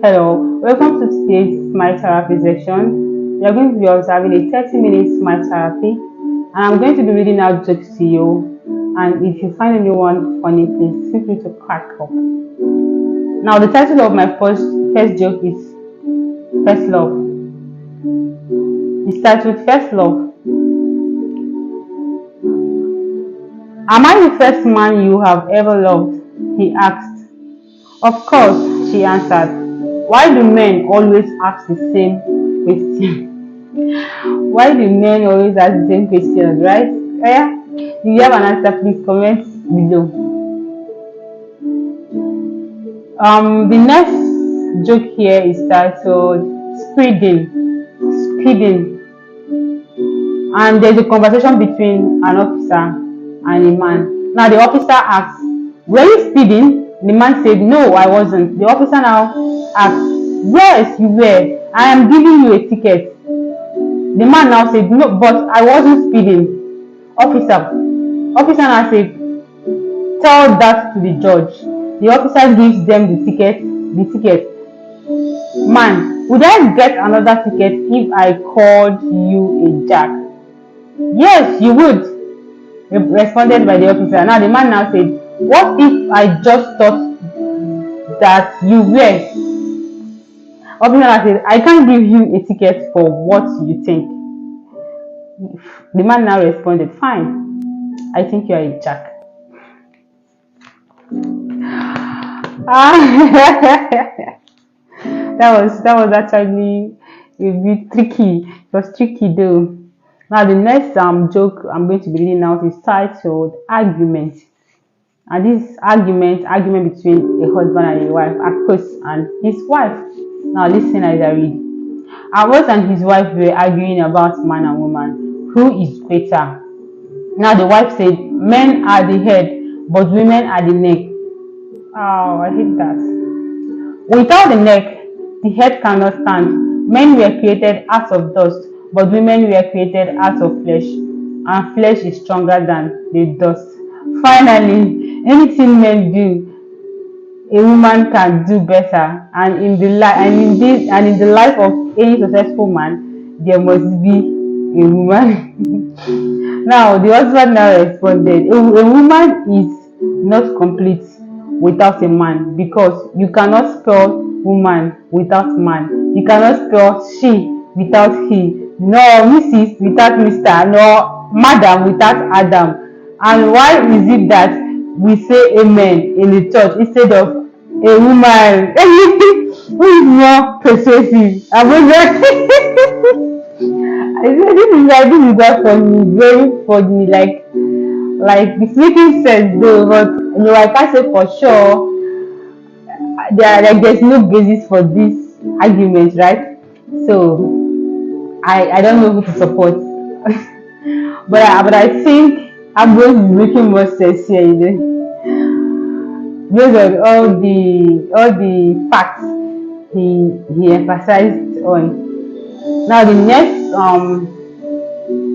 Hello, welcome to today's Smile Therapy session. We are going to be observing a 30-minute Smile Therapy, and I'm going to be reading out jokes to you. And if you find anyone funny, please feel free to crack up. Now, the title of my first joke is First Love. It starts with First Love. Am I the first man you have ever loved? He asked. Of course, she answered. Why do men always ask the same question? Why do men always ask the same questions, right? Yeah? If you have an answer, please comment below. The next joke here is titled Speeding. Speeding. And there's a conversation between an officer and a man. Now the officer asks, were you speeding? The man said, no, I wasn't. The officer now asked, yes, you were. I am giving you a ticket. The man now said, no, but I wasn't speeding. Officer now said, tell that to the judge. The officer gives them the ticket. Man, would I get another ticket if I called you a jack? Yes, you would, responded by the officer. Now the man now said, what if I just thought that you were? Officer now said, I can't give you a ticket for what you think. The man now responded, fine, I think you are a jack. That was actually a bit tricky. It was tricky though. Now the next joke I'm going to be reading out is titled Argument. And this argument between a husband and a wife, Akos and his wife. Now listen as I read. Akos and his wife were arguing about man and woman. Who is greater? Now the wife said, men are the head, but women are the neck. Oh, I hate that. Without the neck, the head cannot stand. Men were created out of dust, but women were created out of flesh, and flesh is stronger than the dust. Finally, anything men do, a woman can do better, and in the life of any successful man, there must be a woman. Now, the husband now responded, a woman is not complete without a man, because you cannot spell woman without man. You cannot spell she without he, nor Mrs. without Mr., nor Madam without Adam. And why is it that we say amen in the church instead of a woman? Who is more persuasive? I said this is that funny, very funny, like it's making sense though, but I can't say for sure. There's no basis for this argument, right? So I don't know who to support. but I think I'm going to be making more sense here, based on all the facts he emphasized on. Now the next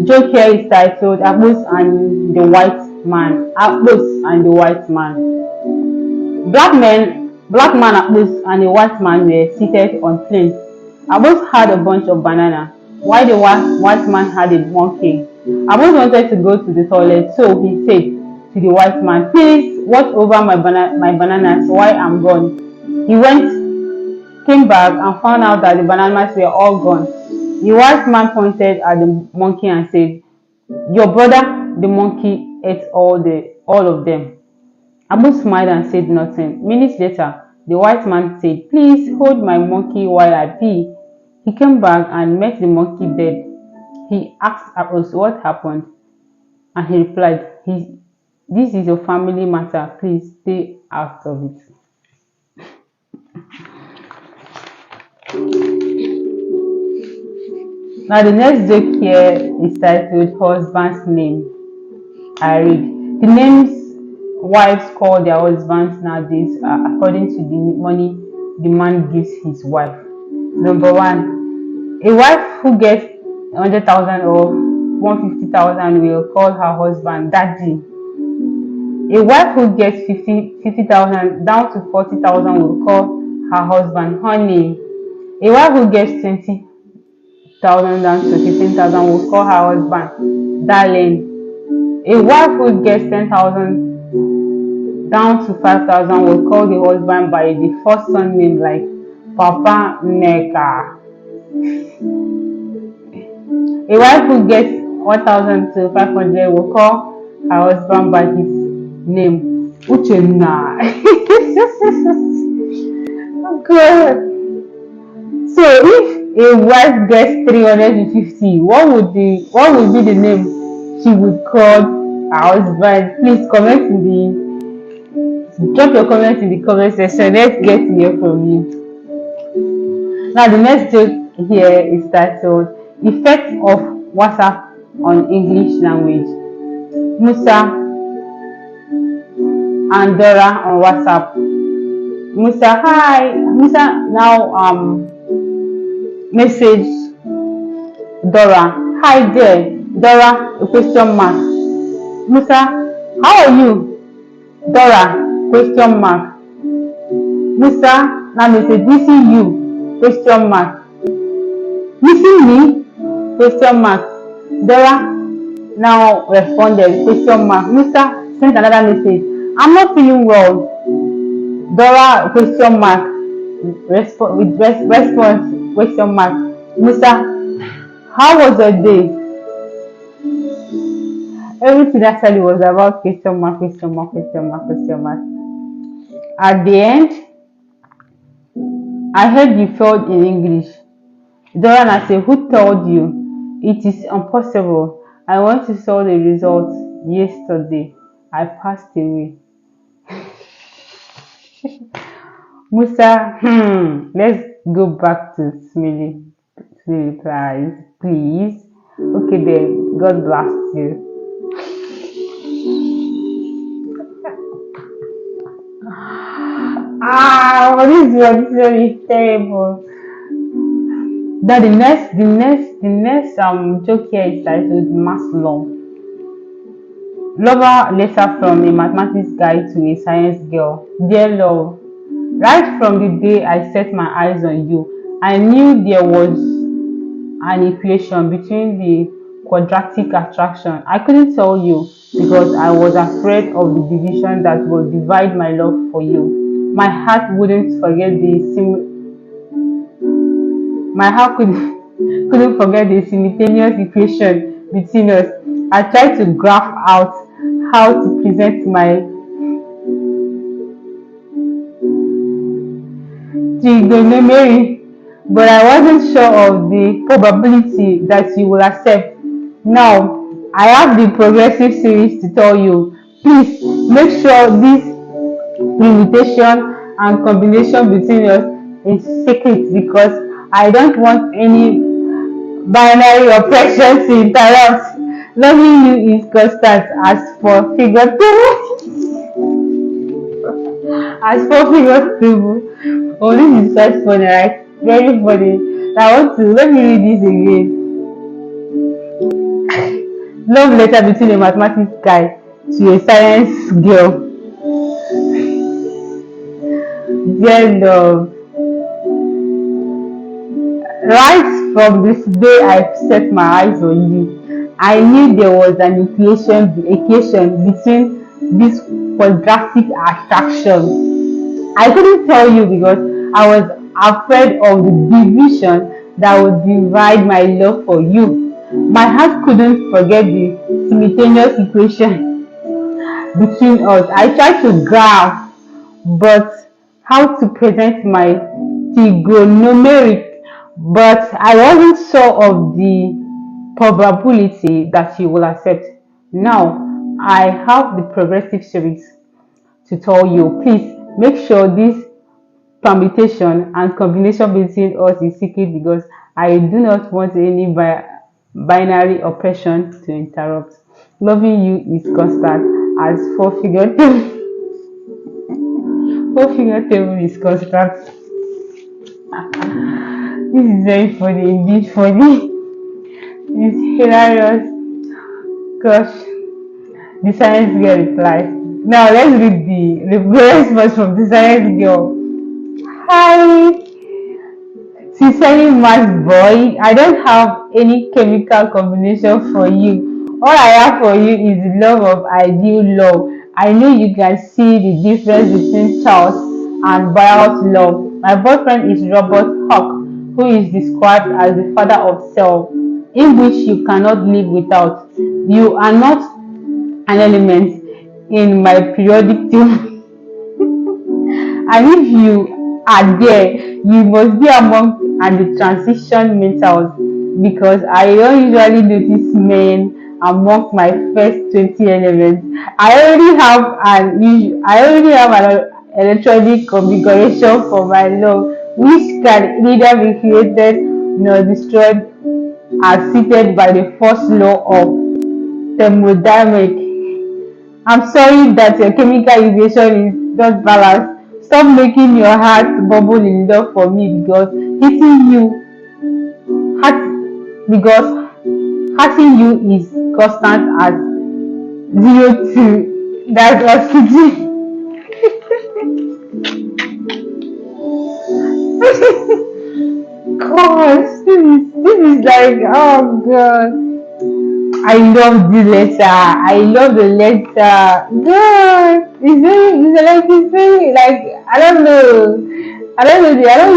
joke here is titled Apples and the White Man. Apples and the White Man. Black man Apples and a white man were seated on planes. Apples had a bunch of banana, while the white man had a monkey. Apples wanted to go to the toilet, so he said to the white man, please watch over my bananas while I'm gone. He came back and found out that the bananas were all gone. The white man pointed at the monkey and said, your brother, the monkey, ate all of them. Abu smiled and said nothing. Minutes later, the white man said, please hold my monkey while I pee. He came back and met the monkey dead. He asked Abu what happened, and he replied, this is a family matter. Please stay out of it. Now the next joke here is titled Husband's Name. I read. The names wives call their husbands nowadays according to the money the man gives his wife. Number one, a wife who gets 100,000 or 150,000 will call her husband daddy. A wife who gets 50,000 down to 40,000 will call her husband, honey. A wife who gets 20,000 down to 15,000 will call her husband, darling. A wife who gets 10,000 down to 5,000 will call the husband by the first son name like Papa Neka. A wife who gets 1,000 to 500 will call her husband by his name, Uchenna. God. So if a wife gets 350, what would be the name she would call her husband? Please drop your comment in the comment section. Let's get to hear from you. Now the next joke here is titled Effect of WhatsApp on English Language. Musa and Dora on WhatsApp. Musa, hi. Musa now message Dora. Hi there. Dora, a question mark. Musa, how are you? Dora, question mark. Musa now message missing you, question mark. Missing me, question mark. Dora now responded, question mark. Musa sent another message. I'm not feeling well. Dora, question mark. Response, question mark. Musa, how was your day? Everything actually was about question mark, question mark, question mark, question mark. At the end, I heard you failed in English. Dora said, who told you? It is impossible. I want to saw the results yesterday. I passed away. Musa, let's go back to Smiley replies, please. Okay then, God bless you. This was very terrible. Now the next joke here is titled Mass Love. Lover letter from a mathematics guy to a science girl. Dear love, right from the day I set my eyes on you, I knew there was an equation between the quadratic attraction. I couldn't tell you because I was afraid of the division that will divide my love for you. My heart couldn't forget the simultaneous equation between us. I tried to graph out how to present my trigonometry, but I wasn't sure of the probability that you will accept. Now, I have the progressive series to tell you. Please make sure this permutation and combination between us is secret because I don't want any binary oppression to interrupt. Loving you is constant as for figure 2. Oh, this is quite funny, right? Very funny. Let me read this again. Love letter between a mathematics guy to a science girl. Dear love, right from this day I set my eyes on you, I knew there was an equation between this quadratic attraction. I couldn't tell you because I was afraid of the division that would divide my love for you. My heart couldn't forget the simultaneous equation between us. I tried to graph, but how to present my trigonometric, but I wasn't sure of the probability that you will accept. Now, I have the progressive series to tell you. Please make sure this permutation and combination between us is secret because I do not want any binary oppression to interrupt. Loving you is constant as 4-figure table. 4-figure table is constant. This is very funny, indeed funny. It's hilarious. Gosh, the science girl replies. Now let's read the response from the science girl. Hi, sincerely, my boy. I don't have any chemical combination for you. All I have for you is the love of ideal love. I know you can see the difference between Charles and Barrett's love. My boyfriend is Robert Hawk, who is described as the father of self, in which you cannot live without. You are not an element in my periodic table. And if you are there, you must be among and the transition mentals because I don't usually notice men among my first 20 elements. I already have an electronic configuration for my love, which can neither be created nor destroyed as stated by the first law of thermodynamics. I'm sorry that your chemical equation is not balanced. Stop making your heart bubble in love for me hitting you because hurting you is constant at 0 to that's oxygen. Gosh, this is like oh god. I love the letter. I love the letter. God, it's very like I don't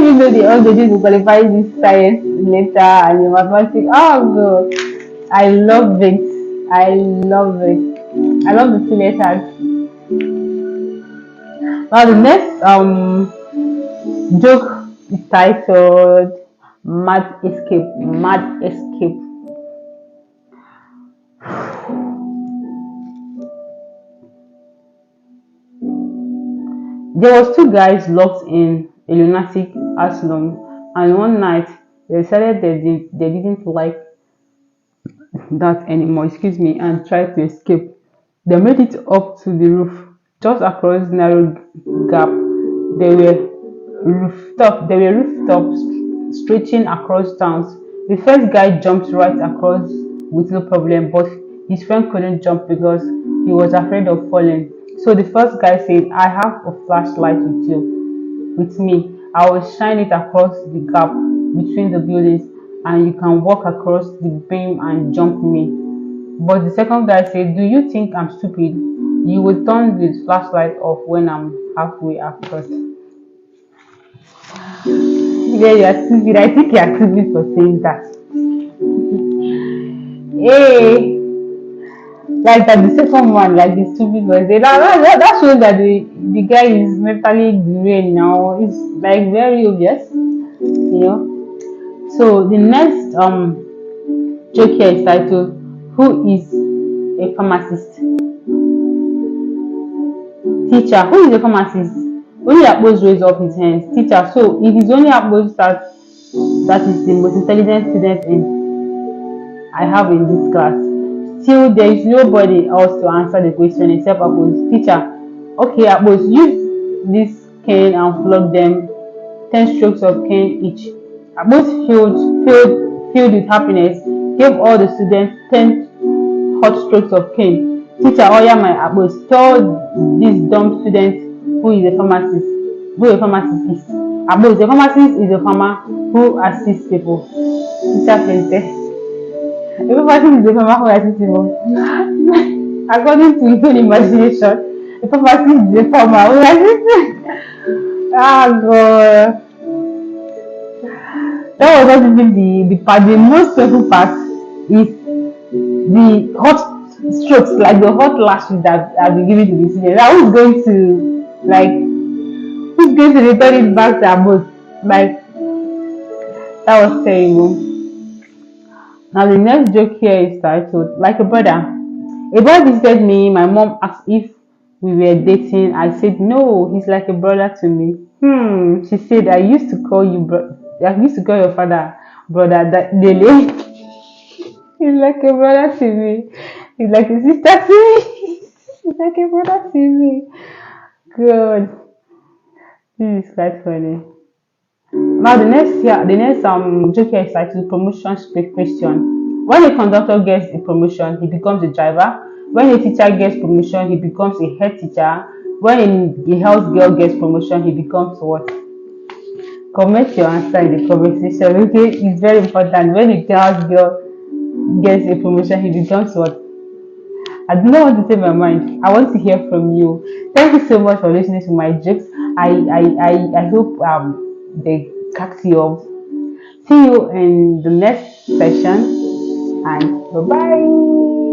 even know the languages to qualify this science letter and the mathematics. Oh god, I love it. I love it. I love the two letters. Now the next joke is titled Mad Escape. Mad Escape. There was two guys locked in a lunatic asylum, and one night they decided they didn't like that anymore, excuse me, and tried to escape. They made it up to the roof. Just across the narrow gap, there were rooftops stretching across towns. The first guy jumped right across with no problem, but his friend couldn't jump because he was afraid of falling. So the first guy said, I have a flashlight with me. I will shine it across the gap between the buildings and you can walk across the beam and jump me. But the second guy said, do you think I'm stupid? You will turn the flashlight off when I'm halfway across. Yeah, you are stupid. I think you are stupid for saying that. Hey, like that the second one, like the stupid was there. That shows that the guy is mentally drained now. It's like very obvious, you know. So the next joke here is titled Who is a pharmacist? Teacher, who is a pharmacist? Only Akpos raised up his hands. Teacher, so it is only Akpos that is the most intelligent student I have in this class. Still, there is nobody else to answer the question except Akpos. Teacher, okay, Akpos, use this cane and flog them 10 strokes of cane each. Akpos filled with happiness, gave all the students 10 hot strokes of cane. Teacher, oh yeah, my Akpos, tell this dumb student who is a pharmacist. Who a pharmacist is. Akpos, a pharmacist is a farmer who assists people. Teacher Fente. A pharmacist is a farmer who assists people. According to his own imagination, a pharmacist is a farmer who assists. Ah, God. That was not even the part. The most painful part is the hot strokes, like the hot lashes that have been given to the students. Now who's going to return it back to our boat? Like that was terrible. Now the next joke here is titled Like a Brother. A boy visited me. My mom asked if we were dating. I said no. He's like a brother to me. She said I used to call your father brother. That Lele. He's like a brother to me. He's like a sister to me. He's like a brother to me. Good. This is quite funny. Now the next joke here is titled Promotion Question. When a conductor gets a promotion, he becomes a driver. When a teacher gets promotion, he becomes a head teacher. When a health girl gets promotion, he becomes what? Comment your answer in the comment section. Okay, it's very important. When the girl gets a promotion, he becomes what? I do not want to say my mind. I want to hear from you. Thank you so much for listening to my jokes. I hope they catch you up. See you in the next session and bye bye.